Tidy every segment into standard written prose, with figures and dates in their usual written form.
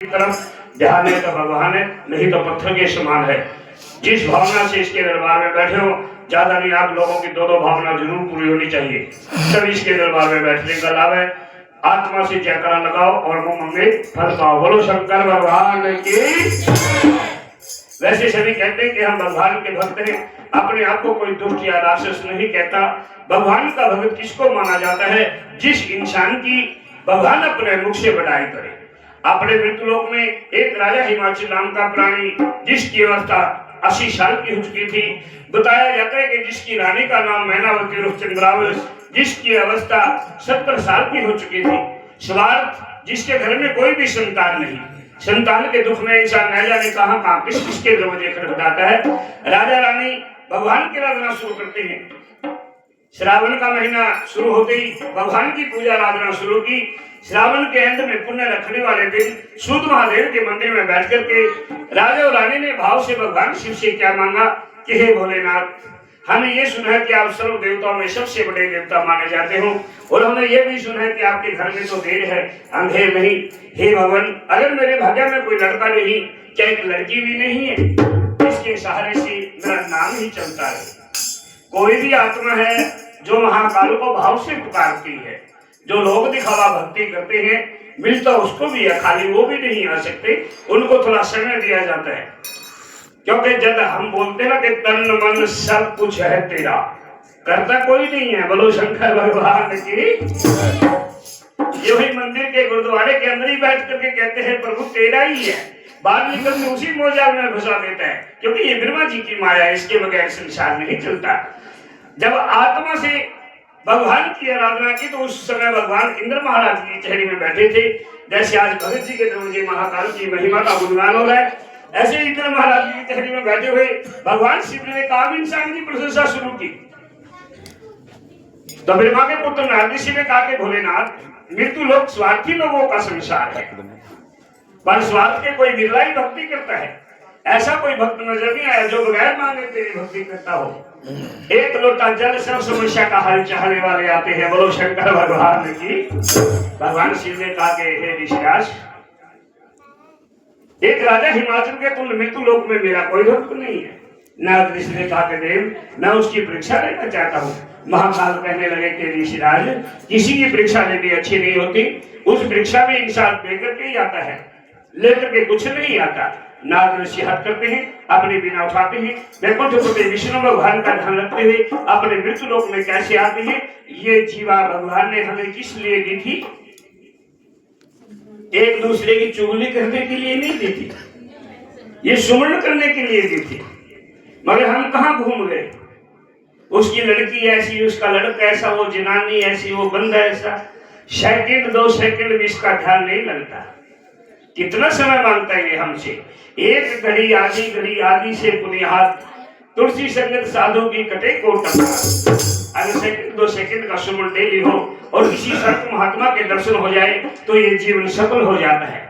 की तरफ ध्यान है तो भगवान है, नहीं तो पत्थर के समान है। जिस भावना से इसके दरबार में बैठे हो, ज्यादा नहीं आप लोगों की दो भावना जरूर पूरी होनी चाहिए, तब इसके दरबार में बैठने का लाभ है। आत्मा से जयकारा लगाओ और मुंह में फल पाओ। बोलो शंकर भगवान की। वैसे सभी कहते हैं कि हम भगवान के भक्त हैं, अपने आप को कोई दुष्ट या राक्षस नहीं कहता। भगवान का भक्त किसको माना जाता है? जिस इंसान की भगवान अपने मुख से बड़ाई करे। अपने मृत्युलोक में एक राजा हिमाचल नाम का प्राणी, जिसकी अवस्था 80 साल की हो चुकी थी। बताया जाता है कि जिसकी रानी का नाम मैनावती उर्फ चंद्रावल, जिसकी अवस्था 70 साल की हो चुकी थी। स्वार्थ, जिसके घर में कोई भी संतान नहीं, संतान के दुख में इंसान न जाने कहां किस किसके दरवाजे खटखटाता है। राजा रानी भगवान की आराधना शुरू करते हैं। श्रावण का महीना शुरू होते ही भगवान की पूजा आराधना शुरू की। श्रावण के अंत में पुण्य रखने वाले दिन सूद महादेव के मंदिर में बैठ करके राजा और रानी ने भाव से भगवान शिव से क्या मांगा कि हे भोलेनाथ, हमने ये सुना है कि आप सर्व देवताओं में सबसे बड़े देवता माने जाते हो, और हमने ये भी सुना है कि आपके घर में तो देर है अंधेर नहीं। हे भगवान, अगर मेरे भाग्य में कोई लड़का नहीं, क्या एक लड़की भी नहीं है, इसके सहारे से मेरा नाम ही चलता है। कोई भी आत्मा है जो महाकाल को भाव से पुकारती है, जो लोग दिखावा भक्ति करते हैं, मिलता उसको भी है, खाली वो भी नहीं आ सकते, उनको थोड़ा समय दिया जाता है। क्योंकि जब हम बोलते ना कि तन मन सब कुछ है तेरा, करता कोई नहीं है। बोलो शंकर भगवान की। ये वही मंदिर के गुरुद्वारे के अंदर ही बैठ करके कहते हैं प्रभु तेरा ही है, बाहर निकल के उसी मोजाल में घुसा देता है, क्योंकि ये ब्रह्मा जी की माया है, इसके बगैर संसार नहीं चलता। जब आत्मा से भगवान की आराधना की तो उस समय भगवान इंद्र महाराज की कचहरी में बैठे थे। जैसे आज भगत जी के दरवाजे महाकाल की महिमा का गुणगान हो रहा है, ऐसे इंद्र महाराज की कचहरी में बैठे हुए भगवान शिव ने काम इंसान की प्रशंसा शुरू की। तो ब्रह्मा के पुत्र नारद ऋषि ने कहा कि भोलेनाथ, मृत्यु लोक स्वार्थी लोगों का संसार है, पर स्वार्थ के कोई विरला ही भक्ति करता है। ऐसा कोई भक्त नजर नहीं आया जो बगैर मांगे तेरी भक्ति करता हो। एक लोटा जल सब समस्या का हल चाहने वाले आते हैं। बोलो शंकर भगवान की। भगवान शिव ने कहा कि हे ऋषिराज, एक राजा हिमाचल के तुल्य मृत्यु लोक में मेरा कोई भक्त नहीं है। नारद ऋषि ने कहा कि देव, मैं उसकी परीक्षा लेना चाहता हूँ। महाकाल कहने लगे कि ऋषिराज, किसी की परीक्षा लेनी अच्छी नहीं होती, उस परीक्षा में इंसान लेकर के ही आता है, लेकर के कुछ नहीं आता। नारद ऋषि हट करते हैं, अपनी बीना उठाते हैं, वैकुंठपति विष्णु भगवान का ध्यान रखते हुए अपने मृत्यु लोक में कैसे आते हैं। ये जीवा भगवान ने हमें किस लिए दी थी? एक दूसरे की चुगली करने के लिए नहीं दी थी, ये सुमरण करने के लिए दी थी। मगर हम कहाँ घूम गए? उसकी लड़की ऐसी, उसका लड़का ऐसा, वो जनानी ऐसी, वो बंदा ऐसा। सेकंड 2 सेकंड भी इसका ध्यान नहीं लगता। कितना समय मांगता है ये हमसे? एक घड़ी आदि से पुनिहात, तुलसी संगत साधु की कटे कोट। अगर सेकंड 2 सेकंड का सुमन डेली हो और किसी संत महात्मा के दर्शन हो जाए तो ये जीवन सफल हो जाता है।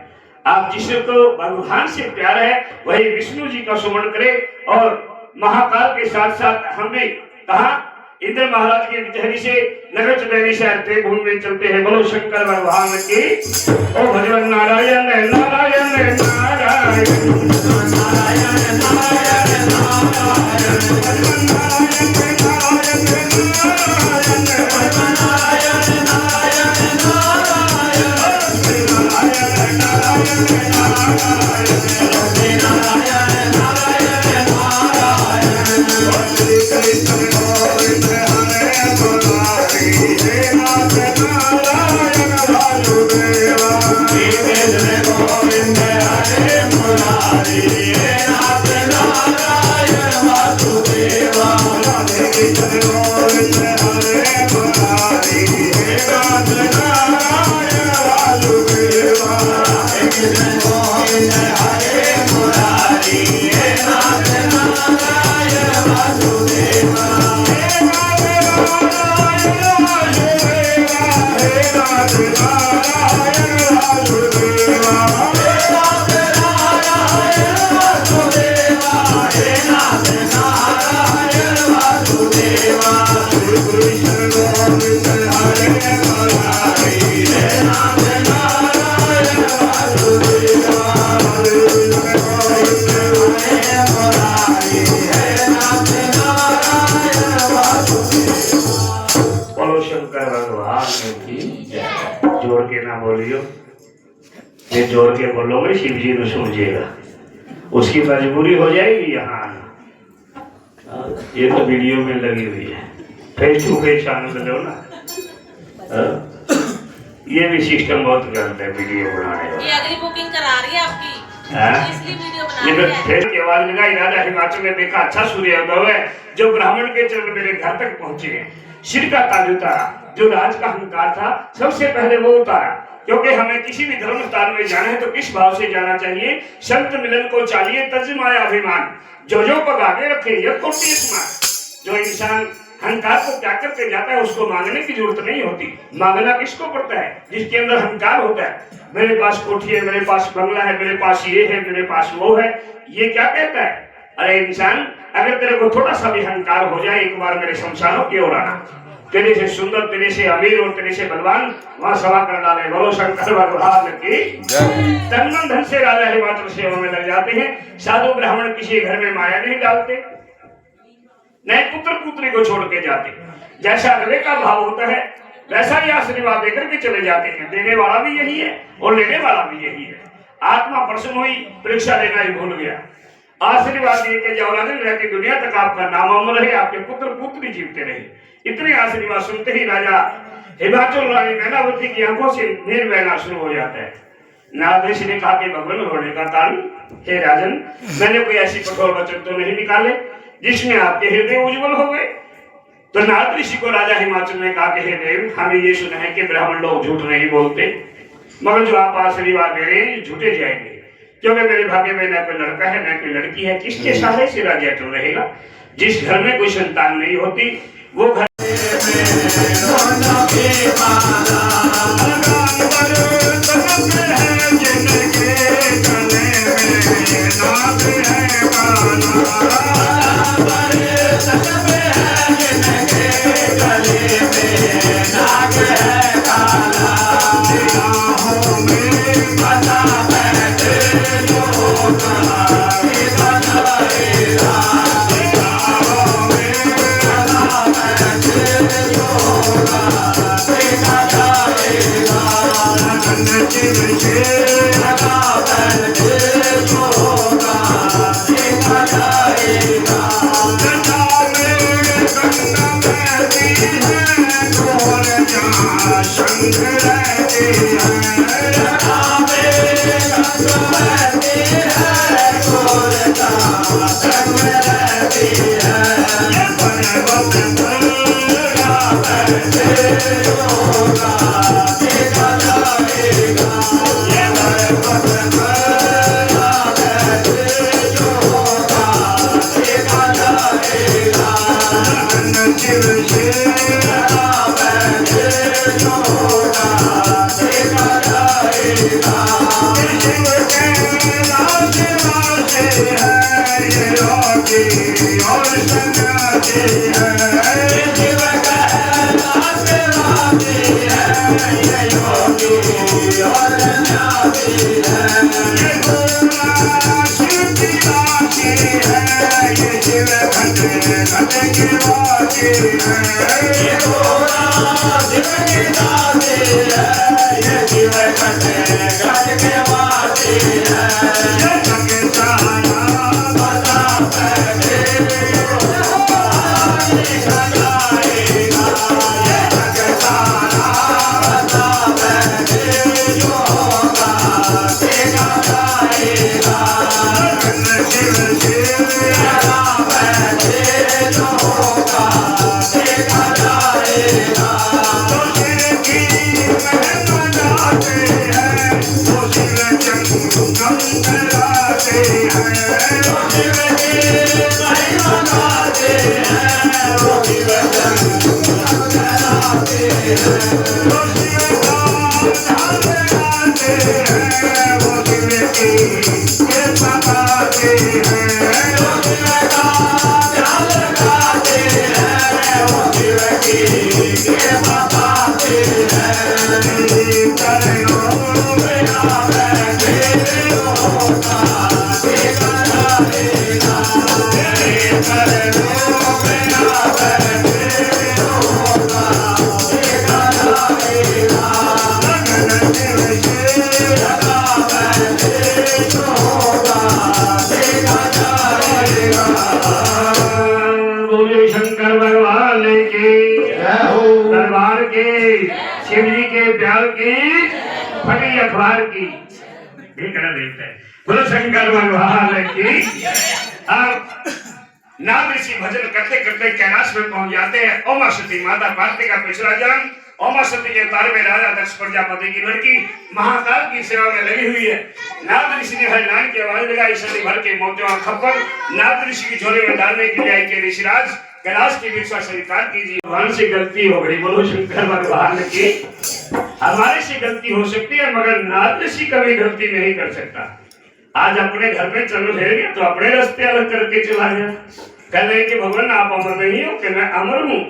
आप जिसको भगवान से प्यार है वही विष्णु जी का सुमन करे। और महाकाल के साथ साथ हमने कहा इंद्र महाराज की कचहरी से नगर चुनैनी शहर भूमि में चलते हैं। बोलो शंकर भगवान की। ओ भगवान नारायण नारायण नारायण नारायण के ना बोलियो, ये जोर के बोलोगे शिव जी ने समझेगा, उसकी मजबूरी हो जाएगी यहाँ आना। ये तो वीडियो में लगी हुई है, फेस टू फेस आने से लो ना। ये भी सिस्टम बहुत गलत है वीडियो बनाने का। ये अगली बुकिंग करा रही है आपकी, इसलिए वीडियो बना ये रही तो है। फिर की आवाज लगाई, राजा हिमाचल ने देखा अच्छा सूर्योदय है, जो ब्राह्मण के चरण मेरे घर तक पहुंचे हैं। सिर का ताज उतारा, जो राज का अहंकार था सबसे पहले वो उतारा, क्योंकि हमें किसी भी धर्म स्थान में जाना है तो किस भाव से जाना चाहिए। संत मिलन को चाहिए तजमाया अभिमान, जो पग आगे रखे यह कोटि स्मान। जो इंसान अहंकार को त्याग करके जाता है उसको मांगने की जरूरत नहीं होती। मांगना किसको पड़ता है? जिसके अंदर अहंकार होता है। मेरे पास कोठी है, मेरे पास बंगला है, मेरे पास ये है, मेरे पास वो है, ये क्या कहता है? अरे इंसान, अगर तेरे को थोड़ा सा भी अहंकार हो जाए, एक बार मेरे शमशानों की ओर आना। तेरे से सुंदर, तेरे से अमीर और तेरे से बलवान वहां सभा कर डाले। बोलो शंकर भगवान की। तन मन धन से राजा हिमाचल सेवा में लग जाते हैं। साधु ब्राह्मण किसी घर में माया नहीं डालते, नए पुत्र पुत्री को छोड़ के जाते। जैसा अगले का भाव होता है वैसा ही आशीर्वाद देकर के चले जाते हैं। देने वाला भी यही है और लेने वाला भी यही है। आत्मा प्रसन्न हुई, परीक्षा लेना ही भूल गया। आशीर्वाद दिए के जाओ राजन, रहती दुनिया तक आपका नाम अमर रहे, आपके पुत्र पुत्री जीवते रहे। इतने आशीर्वाद सुनते ही राजा हिमाचल रानी मैनावती की आंखों से नीर बहना शुरू हो जाता है। नारद ऋषि ने कहा कि भगवान होने का कारण, हे राजन, मैंने कोई ऐसी कठोर वचन तो नहीं निकाले जिसमें आपके हृदय उज्जवल हो गए। तो नारद ऋषि को राजा हिमाचल ने कहा कि हे देव, हमें ये सुना है कि ब्राह्मण लोग झूठ नहीं बोलते, मगर जो आप आशीर्वाद दे रहे हैं झूठे जाएंगे, क्योंकि मेरे भाग्य में न कोई लड़का है न कोई लड़की है। किसके सहारे से राज्य चल रहेगा? जिस घर में कोई संतान नहीं होती वो घर शिव जी के प्यार की फटी अखबार की भी कहना देते हैं। बोलो शंकर भगवान की। अब नाग ऋषि भजन करते करते कैलाश में पहुंच जाते हैं। ओमा सती माता पार्वती का पिछला जन्म ओमा सती के तार में राजा दक्ष प्रजापति की लड़की महाकाल की सेवा में लगी हुई है। नाग ऋषि ने हरिनाम की आवाज लगाई, सती भर के मोतियों खप्पर नाग ऋषि की झोले में डालने के लिए आई के ऋषिराज कैलाश की भिक्षा स्वीकार कीजिए। भगवान से गलती हो गई, बोलो शंकर भगवान की। हमारे से गलती हो सकती है मगर नाग ऋषि कभी गलती नहीं कर सकता। आज अपने घर में चलो फिर गया तो अपने रास्ते अलग करके चला गया। कह रहे कि भगवान आप अमर नहीं हो कि मैं अमर हूँ।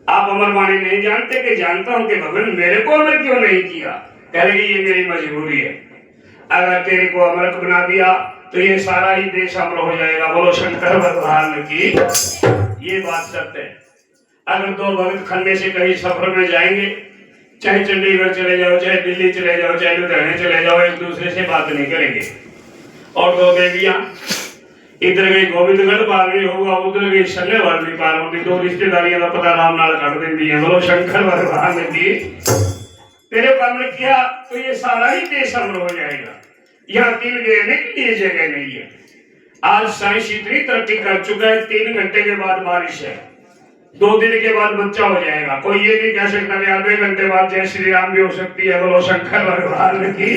आप अमर वाणी नहीं जानते कि जानता हूँ कि भगवान मेरे को अमर क्यों नहीं किया। कह रहे ये मेरी मजबूरी है, अगर तेरे को अमर बना दिया तो ये सारा ही देश अमर हो जाएगा। बोलो शंकर भगवान की। ये बात सत्य है। अगर दो भक्त खन्ने से कहीं सफर में जाएंगे, चाहे चंडीगढ़ चले जाओ, चाहे दिल्ली चले जाओ, चाहे लुधियाने चले जाओ, एक दूसरे से बात नहीं करेंगे। और दो बेबियां इधर गई गोविंदगढ़ पार गई होगा, उधर गई शल्यवाड़ भी पार होती, दो रिश्तेदारियों का पता राम नाल कर देती है। बोलो शंकर भगवान की। तेरे को अमर किया तो ये सारा ही देश अमर हो जाएगा। यहाँ तिल गिरने के लिए जगह नहीं है। आज साइंस इतनी तरक्की कर चुका है, 3 घंटे के बाद बारिश है, 2 दिन के बाद बच्चा हो जाएगा। कोई ये नहीं कह सकता कि 2 घंटे बाद जय श्री राम भी हो सकती है। बोलो शंकर भगवान की।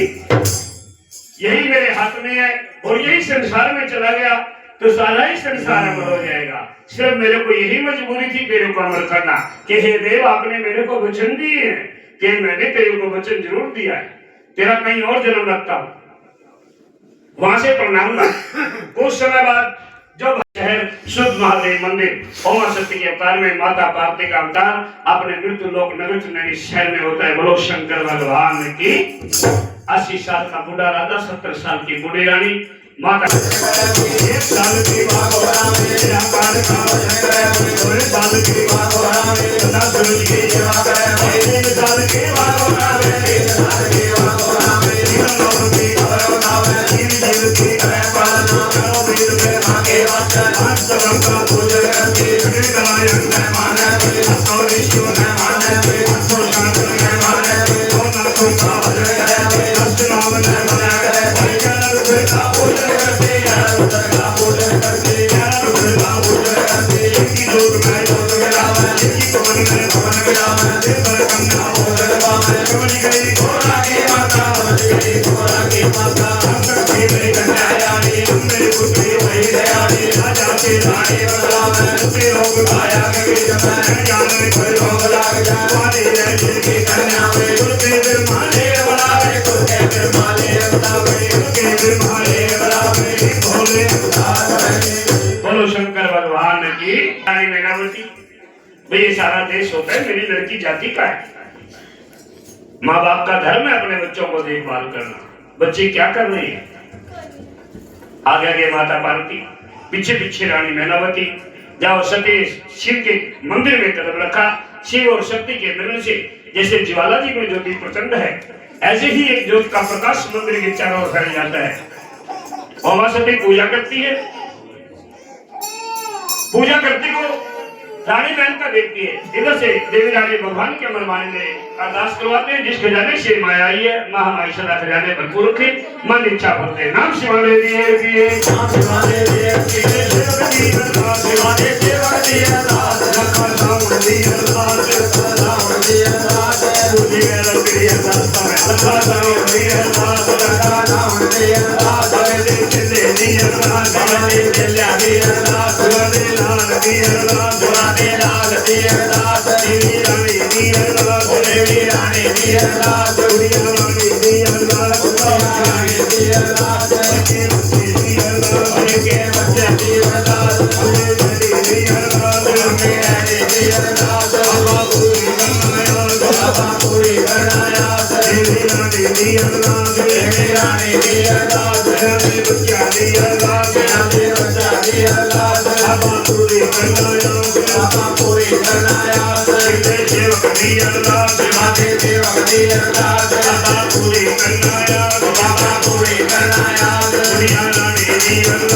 यही मेरे हाथ में है और यही संसार में चला गया तो सारा ही संसार अमर हो जाएगा। सिर्फ मेरे को यही मजबूरी थी तेरे को अमर करना कि हे देव आपने मेरे को वचन दिए हैं कि मैंने तेरे को वचन जरूर दिया है, तेरा कहीं और जन्म रखता हूं, वहां से प्रणाम। कुछ समय बाद जब शहर शुद्ध महादेव मंदिर ओमा सती के अवतार में माता पार्वती का अवतार अपने मृत्यु लोक नगृत नैनी शहर में होता है। बोलो शंकर भगवान की। 80 साल का बूढ़ा राजा, 70 साल की बूढ़ी रानी माता। 1 साल की बात हो रहा है, 2 साल की बात हो रहा है, 10 सूरज की बात है, 3 साल की बात हो रहा है, 3 साल की बात हो रहा है, 3 लोगों की खबर होता है, 3 जीव की खबर पालना करो वीर में भागे वचन। आज तरम का पूजन करके नारायण ने माने, तो ऋषियों ने माने, तो शास्त्र ने माने, तो नाथों का भजन करे, नाम ने मना करे, ज्ञान का पूजन करते, ज्ञान का पूजन करते, ज्ञान का पूजन करते। इनकी जोत में जोत गिरावे, इनकी पवन में पवन गिरावे, देवर गंगा भोजन पावे, कमली गई घोड़ा की माता, कमली गई घोड़ा की माता। अंतर की मेरी कन्यायानी, मेरी पुत्री वही दयानी, राजा की रानी बदलावे, उसके लोग गाया के गीत में, ज्ञान में कोई रोग लाग जाए, वाली है जिनकी कन्या में, तुलसी बिरमाने बनावे, तुलसी बिरमाने बनावे, तुलसी बिरमाने बनावे, भोले बोलो शंकर भगवान की। रानी मैनावती, भाई सारा देश होता है, मेरी लड़की जाति का है। माँ बाप का धर्म है अपने बच्चों को देखभाल करना। बच्चे क्या कर रही है? आगे आगे माता पार्वती, पीछे पीछे रानी मैनावती। जाओ सती शिव के मंदिर में कदम रखा। शिव और शक्ति के मिलन से जैसे ज्वाला जी में ज्योति प्रचंड है, ऐसे ही एक ज्योति का प्रकाश मंदिर के चारों ओर फैल जाता है। ओमा सती पूजा करती है, पूजा करती को रानी बहन का देखती है। इधर से देवी रानी भगवान के मनमाने में अरदास करवाते हैं, जिस खजाने से माया आई है महामाई सदा खजाने भरपूर रखे, मन इच्छा भरते। नाम शिवाने दिए दिए, नाम शिवाने दिए दिए, शिवकती अरदास शिवाने शिवकती अरदास, लखन रावण दी अरदास, रावण दी अरदास, बुद्धि में रखी अरदास, लखन रावण दी अरदास, लखन रावण दी अरदास, हमें देख दे दी अरदास, हमें देख ले दी अरदास, हमें लाल दी अरदास, हमें लाल दी अरदास, देवी रानी दी अरदास, देवी रानी दी अरदास, दुनिया रानी दी अरदास, रानी दी अरदास, के बच्चे दी अरदास, के बच्चे दी अरदास, हमें दी दी अरदास, हमें दी अरदास, बाबा पूरी बनाया, देवी रानी दी अरदास, देवी रानी दी अरदास, हमें बच्चा दी अरदास, हमें बच्चा दी अरदास, बाबा पूरी बनाया, बाबा पूरी बनाया, शिव सेवक दी अरदास, माते सेवक दी अरदास, बाबा पूरी बनाया, बाबा पूरी बनाया, दुनिया रानी दी अरदास।